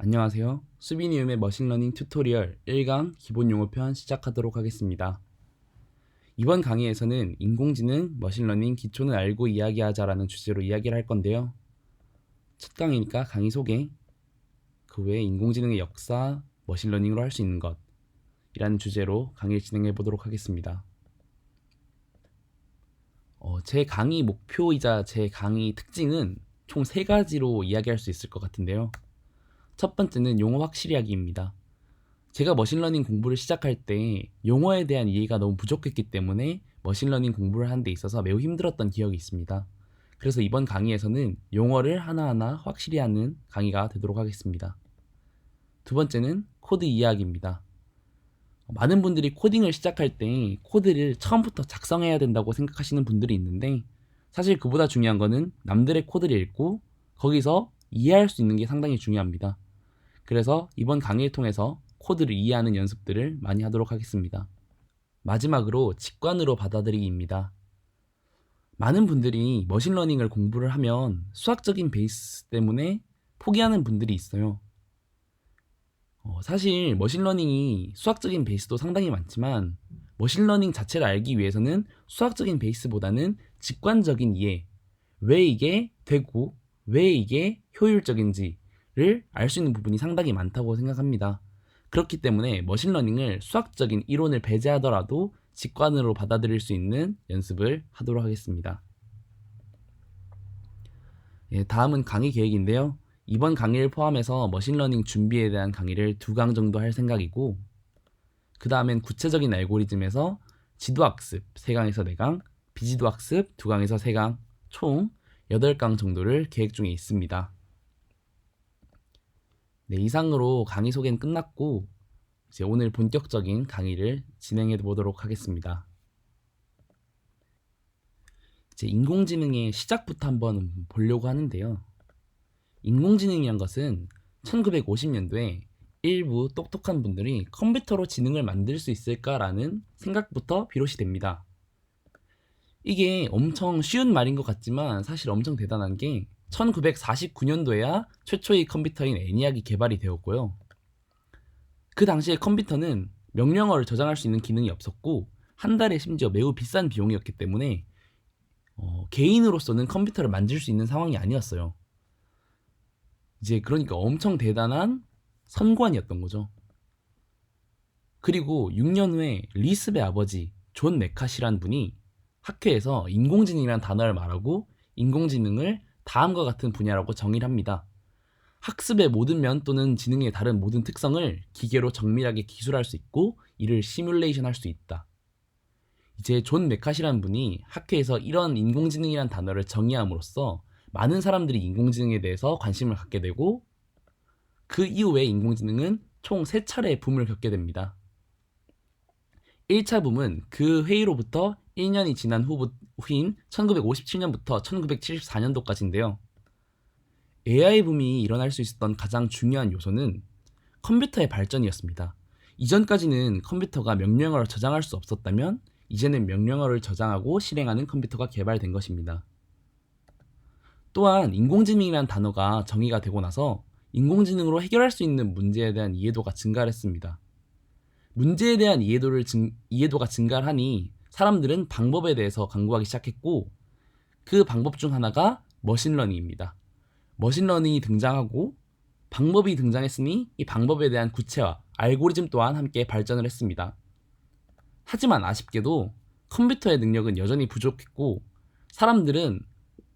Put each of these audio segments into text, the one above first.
안녕하세요. 수빈이음의 머신러닝 튜토리얼 1강 기본 용어편 시작하도록 하겠습니다. 이번 강의에서는 인공지능, 머신러닝 기초는 알고 이야기하자라는 주제로 이야기를 할 건데요. 첫 강의니까 강의 소개, 그 외에 인공지능의 역사, 머신러닝으로 할 수 있는 것 이라는 주제로 강의를 진행해 보도록 하겠습니다. 제 강의 목표이자 제 강의 특징은 총 3가지로 이야기할 수 있을 것 같은데요. 첫 번째는 용어 확실히 하기입니다. 제가 머신러닝 공부를 시작할 때 용어에 대한 이해가 너무 부족했기 때문에 머신러닝 공부를 하는 데 있어서 매우 힘들었던 기억이 있습니다. 그래서 이번 강의에서는 용어를 하나하나 확실히 하는 강의가 되도록 하겠습니다. 두 번째는 코드 이해하기입니다. 많은 분들이 코딩을 시작할 때 코드를 처음부터 작성해야 된다고 생각하시는 분들이 있는데 사실 그보다 중요한 거는 남들의 코드를 읽고 거기서 이해할 수 있는 게 상당히 중요합니다. 그래서 이번 강의를 통해서 코드를 이해하는 연습들을 많이 하도록 하겠습니다. 마지막으로 직관으로 받아들이기입니다. 많은 분들이 머신러닝을 공부를 하면 수학적인 베이스 때문에 포기하는 분들이 있어요. 사실 머신러닝이 수학적인 베이스도 상당히 많지만 머신러닝 자체를 알기 위해서는 수학적인 베이스보다는 직관적인 이해, 왜 이게 되고 왜 이게 효율적인지를 알 수 있는 부분이 상당히 많다고 생각합니다. 그렇기 때문에 머신러닝을 수학적인 이론을 배제하더라도 직관으로 받아들일 수 있는 연습을 하도록 하겠습니다. 다음은 강의 계획인데요. 이번 강의를 포함해서 머신러닝 준비에 대한 강의를 2강 정도 할 생각이고 그 다음엔 구체적인 알고리즘에서 지도학습 3강에서 4강, 비지도학습 2강에서 3강, 총 8강 정도를 계획 중에 있습니다. 네, 이상으로 강의 소개는 끝났고 이제 오늘 본격적인 강의를 진행해 보도록 하겠습니다. 이제 인공지능의 시작부터 한번 보려고 하는데요. 인공지능이란 것은 1950년도에 일부 똑똑한 분들이 컴퓨터로 지능을 만들 수 있을까라는 생각부터 비롯이 됩니다. 이게 엄청 쉬운 말인 것 같지만 사실 엄청 대단한 게 1949년도에야 최초의 컴퓨터인 ENIAC이 개발이 되었고요. 그 당시에 컴퓨터는 명령어를 저장할 수 있는 기능이 없었고 한 달에 심지어 매우 비싼 비용이었기 때문에 개인으로서는 컴퓨터를 만질 수 있는 상황이 아니었어요. 이제 그러니까 엄청 대단한 선관이었던 거죠. 그리고 6년 후에 리습의 아버지 존 메카시라는 분이 학회에서 인공지능이라는 단어를 말하고 인공지능을 다음과 같은 분야라고 정의를 합니다. 학습의 모든 면 또는 지능의 다른 모든 특성을 기계로 정밀하게 기술할 수 있고 이를 시뮬레이션 할 수 있다. 이제 존 메카시라는 분이 학회에서 이런 인공지능이라는 단어를 정의함으로써 많은 사람들이 인공지능에 대해서 관심을 갖게 되고 그 이후에 인공지능은 총 3차례의 붐을 겪게 됩니다. 1차 붐은 그 회의로부터 1년이 지난 후인 1957년부터 1974년도까지인데요. AI 붐이 일어날 수 있었던 가장 중요한 요소는 컴퓨터의 발전이었습니다. 이전까지는 컴퓨터가 명령어를 저장할 수 없었다면 이제는 명령어를 저장하고 실행하는 컴퓨터가 개발된 것입니다. 또한 인공지능이라는 단어가 정의가 되고 나서 인공지능으로 해결할 수 있는 문제에 대한 이해도가 증가를 했습니다. 문제에 대한 이해도가 증가하니 사람들은 방법에 대해서 강구하기 시작했고 그 방법 중 하나가 머신러닝입니다. 머신러닝이 등장하고 방법이 등장했으니 이 방법에 대한 구체화, 알고리즘 또한 함께 발전을 했습니다. 하지만 아쉽게도 컴퓨터의 능력은 여전히 부족했고 사람들은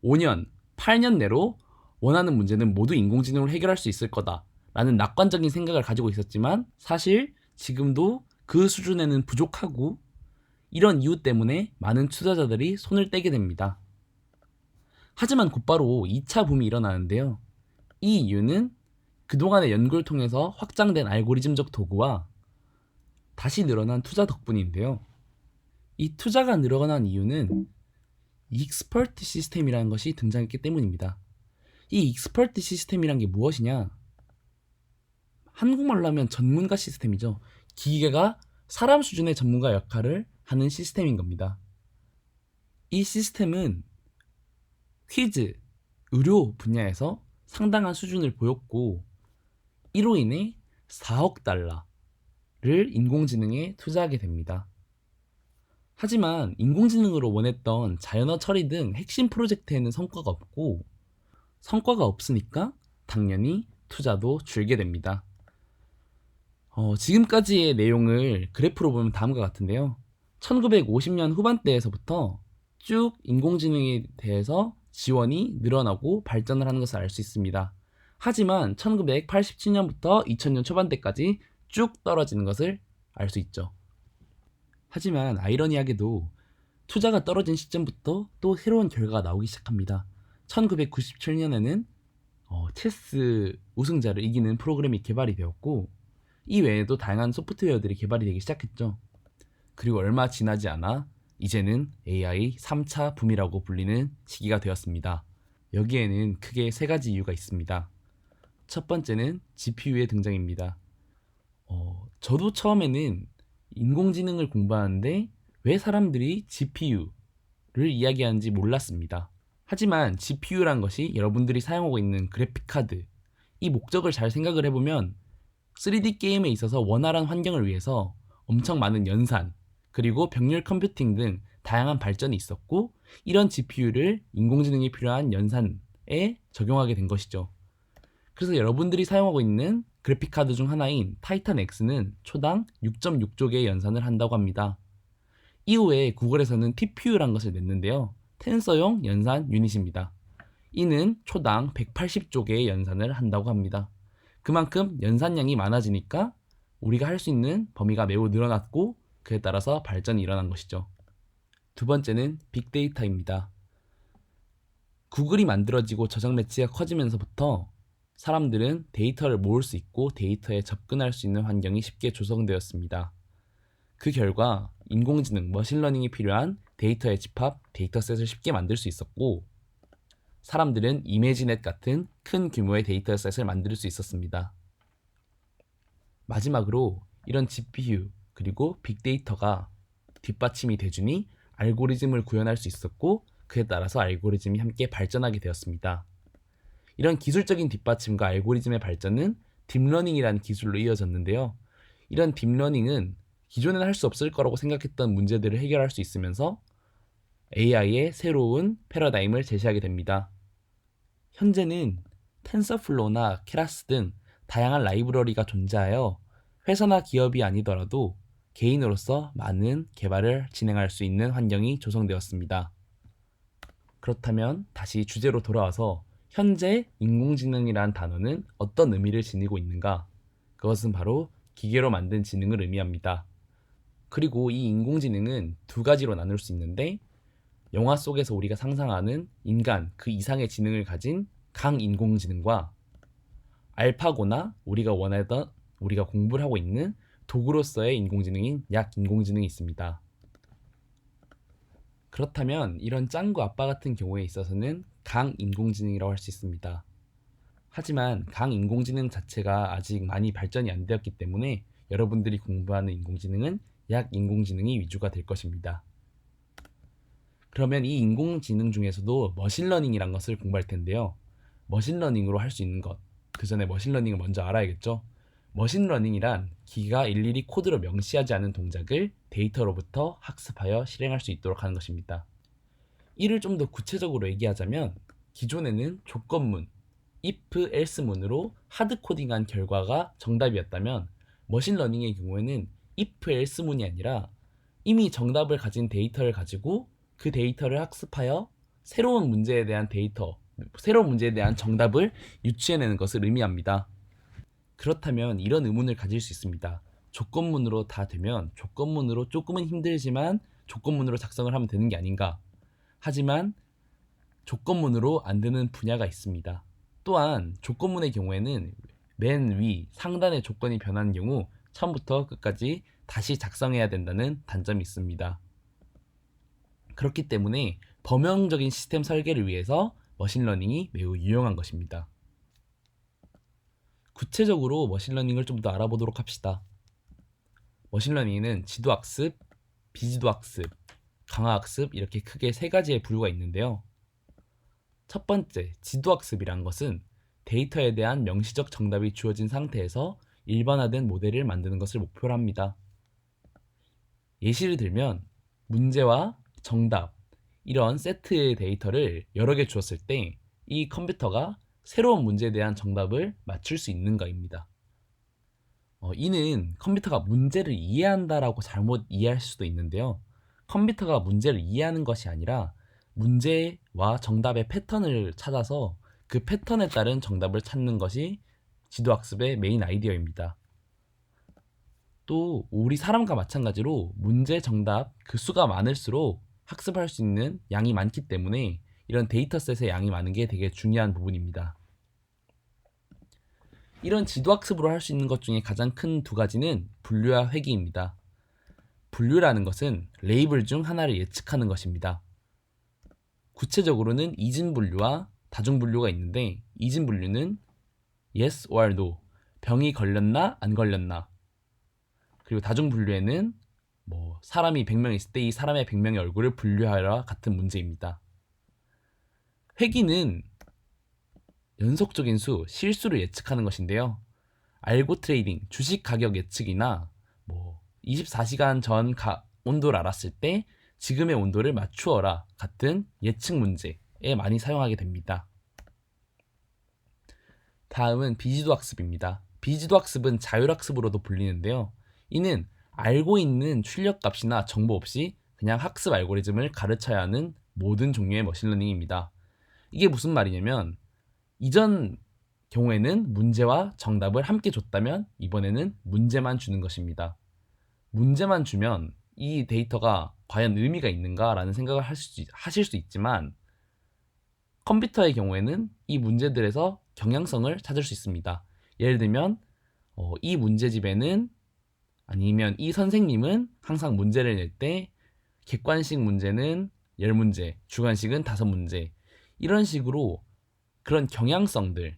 5년, 8년 내로 원하는 문제는 모두 인공지능으로 해결할 수 있을 거다라는 낙관적인 생각을 가지고 있었지만 사실 지금도 그 수준에는 부족하고 이런 이유 때문에 많은 투자자들이 손을 떼게 됩니다. 하지만 곧바로 2차 붐이 일어나는데요. 이 이유는 그동안의 연구를 통해서 확장된 알고리즘적 도구와 다시 늘어난 투자 덕분인데요. 이 투자가 늘어난 이유는 익스퍼트 시스템이라는 것이 등장했기 때문입니다. 이 익스퍼트 시스템이란 게 무엇이냐? 한국말로 하면 전문가 시스템이죠. 기계가 사람 수준의 전문가 역할을 하는 시스템인 겁니다. 이 시스템은 퀴즈, 의료 분야에서 상당한 수준을 보였고 이로 인해 4억 달러를 인공지능에 투자하게 됩니다. 하지만 인공지능으로 원했던 자연어 처리 등 핵심 프로젝트에는 성과가 없으니까 당연히 투자도 줄게 됩니다. 지금까지의 내용을 그래프로 보면 다음과 같은데요. 1950년 후반대에서부터 쭉 인공지능에 대해서 지원이 늘어나고 발전을 하는 것을 알 수 있습니다. 하지만 1987년부터 2000년 초반대까지 쭉 떨어지는 것을 알 수 있죠. 하지만 아이러니하게도 투자가 떨어진 시점부터 또 새로운 결과가 나오기 시작합니다. 1997년에는 체스 우승자를 이기는 프로그램이 개발이 되었고, 이 외에도 다양한 소프트웨어들이 개발이 되기 시작했죠. 그리고 얼마 지나지 않아 이제는 AI 3차 붐이라고 불리는 시기가 되었습니다. 여기에는 크게 세 가지 이유가 있습니다. 첫 번째는 GPU의 등장입니다. 저도 처음에는 인공지능을 공부하는데 왜 사람들이 GPU를 이야기하는지 몰랐습니다. 하지만 GPU란 것이 여러분들이 사용하고 있는 그래픽카드, 이 목적을 잘 생각을 해보면 3D 게임에 있어서 원활한 환경을 위해서 엄청 많은 연산, 그리고 병렬 컴퓨팅 등 다양한 발전이 있었고, 이런 GPU를 인공지능이 필요한 연산에 적용하게 된 것이죠. 그래서 여러분들이 사용하고 있는 그래픽카드 중 하나인 타이탄 X는 초당 6.6조 개의 연산을 한다고 합니다. 이후에 구글에서는 TPU란 것을 냈는데요. 텐서용 연산 유닛입니다. 이는 초당 180조 개의 연산을 한다고 합니다. 그만큼 연산량이 많아지니까 우리가 할 수 있는 범위가 매우 늘어났고, 그에 따라서 발전이 일어난 것이죠. 두 번째는 빅데이터입니다. 구글이 만들어지고 저장 매치가 커지면서부터 사람들은 데이터를 모을 수 있고 데이터에 접근할 수 있는 환경이 쉽게 조성되었습니다. 그 결과 인공지능, 머신러닝이 필요한 데이터의 집합, 데이터셋을 쉽게 만들 수 있었고, 사람들은 이미지넷 같은 큰 규모의 데이터셋을 만들 수 있었습니다. 마지막으로 이런 GPU 그리고 빅데이터가 뒷받침이 돼주니 알고리즘을 구현할 수 있었고, 그에 따라서 알고리즘이 함께 발전하게 되었습니다. 이런 기술적인 뒷받침과 알고리즘의 발전은 딥러닝이라는 기술로 이어졌는데요. 이런 딥러닝은 기존에는 할 수 없을 거라고 생각했던 문제들을 해결할 수 있으면서 AI의 새로운 패러다임을 제시하게 됩니다. 현재는 텐서플로우나 케라스 등 다양한 라이브러리가 존재하여 회사나 기업이 아니더라도 개인으로서 많은 개발을 진행할 수 있는 환경이 조성되었습니다. 그렇다면 다시 주제로 돌아와서 현재 인공지능이란 단어는 어떤 의미를 지니고 있는가? 그것은 바로 기계로 만든 지능을 의미합니다. 그리고 이 인공지능은 두 가지로 나눌 수 있는데, 영화 속에서 우리가 상상하는 인간 그 이상의 지능을 가진 강인공지능과 알파고나 우리가 공부를 하고 있는 도구로서의 인공지능인 약인공지능이 있습니다. 그렇다면 이런 짱구 아빠 같은 경우에 있어서는 강인공지능이라고 할 수 있습니다. 하지만 강인공지능 자체가 아직 많이 발전이 안 되었기 때문에 여러분들이 공부하는 인공지능은 약인공지능이 위주가 될 것입니다. 그러면 이 인공지능 중에서도 머신러닝이란 것을 공부할 텐데요. 머신러닝으로 할 수 있는 것, 그 전에 머신러닝을 먼저 알아야겠죠. 머신러닝이란 기계가 일일이 코드로 명시하지 않은 동작을 데이터로부터 학습하여 실행할 수 있도록 하는 것입니다. 이를 좀 더 구체적으로 얘기하자면, 기존에는 조건문, if, else문으로 하드코딩한 결과가 정답이었다면, 머신러닝의 경우에는 if, else문이 아니라 이미 정답을 가진 데이터를 가지고 그 데이터를 학습하여 새로운 문제에 대한 정답을 유추해내는 것을 의미합니다. 그렇다면 이런 의문을 가질 수 있습니다. 조건문으로 다 되면 조건문으로 조금은 힘들지만 조건문으로 작성을 하면 되는 게 아닌가? 하지만 조건문으로 안 되는 분야가 있습니다. 또한 조건문의 경우에는 맨 위 상단의 조건이 변하는 경우 처음부터 끝까지 다시 작성해야 된다는 단점이 있습니다. 그렇기 때문에 범용적인 시스템 설계를 위해서 머신러닝이 매우 유용한 것입니다. 구체적으로 머신러닝을 좀 더 알아보도록 합시다. 머신러닝에는 지도학습, 비지도학습, 강화학습 이렇게 크게 세 가지의 부류가 있는데요. 첫 번째, 지도학습이란 것은 데이터에 대한 명시적 정답이 주어진 상태에서 일반화된 모델을 만드는 것을 목표로 합니다. 예시를 들면 문제와 정답 이런 세트의 데이터를 여러 개 주었을 때 이 컴퓨터가 새로운 문제에 대한 정답을 맞출 수 있는가입니다. 이는 컴퓨터가 문제를 이해한다라고 잘못 이해할 수도 있는데요. 컴퓨터가 문제를 이해하는 것이 아니라 문제와 정답의 패턴을 찾아서 그 패턴에 따른 정답을 찾는 것이 지도학습의 메인 아이디어입니다. 또 우리 사람과 마찬가지로 문제, 정답 그 수가 많을수록 학습할 수 있는 양이 많기 때문에 이런 데이터셋의 양이 많은 게 되게 중요한 부분입니다. 이런 지도학습으로 할 수 있는 것 중에 가장 큰 두 가지는 분류와 회귀입니다. 분류라는 것은 레이블 중 하나를 예측하는 것입니다. 구체적으로는 이진분류와 다중분류가 있는데 이진분류는 yes or no, 병이 걸렸나 안 걸렸나, 그리고 다중분류에는 사람이 100명 있을 때 이 사람의 100명의 얼굴을 분류하라 같은 문제입니다. 회귀는 연속적인 수, 실수를 예측하는 것인데요. 알고 트레이딩, 주식 가격 예측이나 24시간 전 온도를 알았을 때 지금의 온도를 맞추어라 같은 예측 문제에 많이 사용하게 됩니다. 다음은 비지도 학습입니다. 비지도 학습은 자율학습으로도 불리는데요. 이는 알고 있는 출력값이나 정보 없이 그냥 학습 알고리즘을 가르쳐야 하는 모든 종류의 머신러닝입니다. 이게 무슨 말이냐면 이전 경우에는 문제와 정답을 함께 줬다면 이번에는 문제만 주는 것입니다. 문제만 주면 이 데이터가 과연 의미가 있는가라는 생각을 하실 수 있지만 컴퓨터의 경우에는 이 문제들에서 경향성을 찾을 수 있습니다. 예를 들면 이 문제집에는 아니면 이 선생님은 항상 문제를 낼 때 객관식 문제는 10문제, 주관식은 5문제 이런 식으로 그런 경향성들을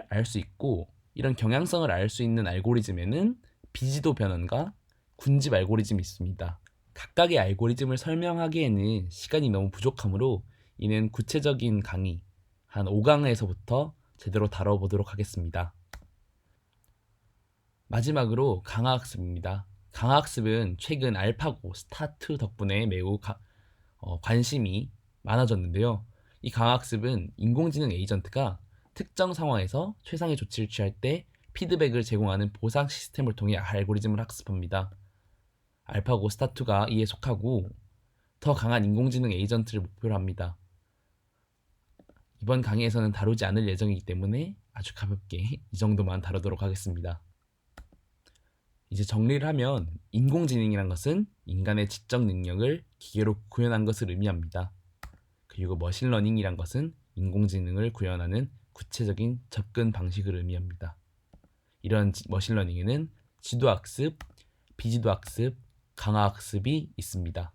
알 수 있고 이런 경향성을 알 수 있는 알고리즘에는 비지도 변환과 군집 알고리즘이 있습니다. 각각의 알고리즘을 설명하기에는 시간이 너무 부족하므로 이는 구체적인 강의 한 5강에서부터 제대로 다뤄보도록 하겠습니다. 마지막으로 강화학습입니다. 강화학습은 최근 알파고, 스타2 덕분에 매우 관심이 많아졌는데요. 이 강화학습은 인공지능 에이전트가 특정 상황에서 최상의 조치를 취할 때 피드백을 제공하는 보상 시스템을 통해 알고리즘을 학습합니다. 알파고, 스타2가 이에 속하고 더 강한 인공지능 에이전트를 목표로 합니다. 이번 강의에서는 다루지 않을 예정이기 때문에 아주 가볍게 이 정도만 다루도록 하겠습니다. 이제 정리를 하면 인공지능이란 것은 인간의 지적 능력을 기계로 구현한 것을 의미합니다. 그리고 머신러닝이란 것은 인공지능을 구현하는 구체적인 접근 방식을 의미합니다. 이런 머신러닝에는 지도학습, 비지도학습, 강화학습이 있습니다.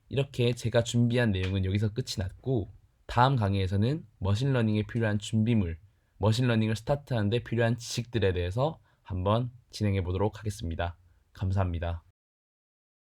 이렇게 제가 준비한 내용은 여기서 끝이 났고 다음 강의에서는 머신러닝에 필요한 준비물, 머신러닝을 스타트하는 데 필요한 지식들에 대해서 한번 진행해 보도록 하겠습니다. 감사합니다.